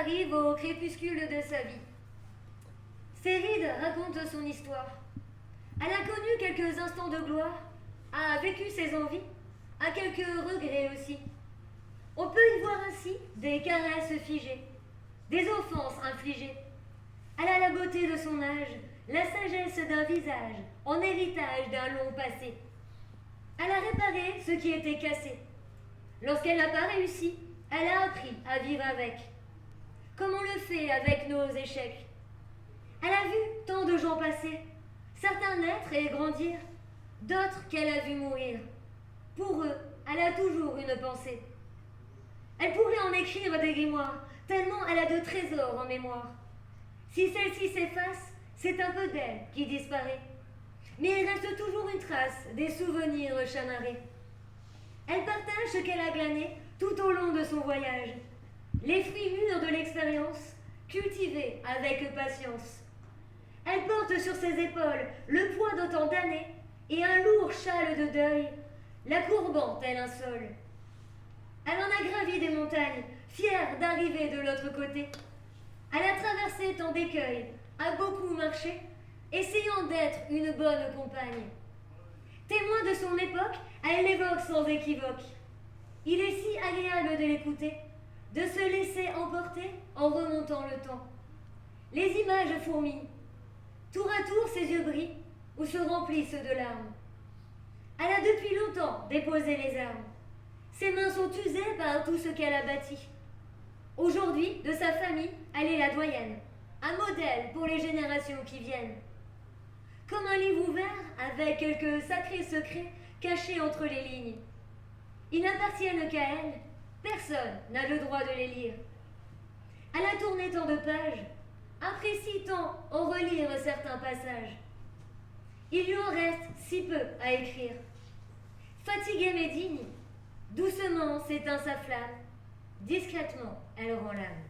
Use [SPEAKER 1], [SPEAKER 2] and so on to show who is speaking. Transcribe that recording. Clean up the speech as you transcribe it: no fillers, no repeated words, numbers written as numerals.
[SPEAKER 1] arrive au crépuscule de sa vie. Ses rides racontent son histoire. Elle a connu quelques instants de gloire, a vécu ses envies, a quelques regrets aussi. On peut y voir ainsi des caresses figées, des offenses infligées. Elle a la beauté de son âge, la sagesse d'un visage, en héritage d'un long passé. Elle a réparé ce qui était cassé. Lorsqu'elle n'a pas réussi, elle a appris à vivre avec, comme on le fait avec nos échecs. Elle a vu tant de gens passer, certains naître et grandir, d'autres qu'elle a vu mourir. Pour eux, elle a toujours une pensée. Elle pourrait en écrire des grimoires, tellement elle a de trésors en mémoire. Si celle-ci s'efface, c'est un peu d'elle qui disparaît. Mais il reste toujours une trace des souvenirs chamarrés. Elle partage ce qu'elle a glané tout au long de son voyage, les fruits mûrs de l'expérience, cultivés avec patience. Elle porte sur ses épaules le poids d'autant d'années et un lourd châle de deuil, la courbant tel un sol. Elle en a gravi des montagnes, fière d'arriver de l'autre côté. Elle a traversé tant d'écueils, a beaucoup marché, essayant d'être une bonne compagne. Témoin de son époque, elle l'évoque sans équivoque. Il est si agréable de l'écouter, de se laisser emporter en remontant le temps. Les images fourmillent. Tour à tour, ses yeux brillent ou se remplissent de larmes. Elle a depuis longtemps déposé les armes. Ses mains sont usées par tout ce qu'elle a bâti. Aujourd'hui, de sa famille, elle est la doyenne, un modèle pour les générations qui viennent. Comme un livre ouvert avec quelques sacrés secrets cachés entre les lignes. Ils n'appartiennent qu'à elle, personne n'a le droit de les lire. Elle a tourné tant de pages, apprécie tant en relire certains passages. Il lui en reste si peu à écrire. Fatiguée mais digne, doucement s'éteint sa flamme, discrètement elle rend l'âme.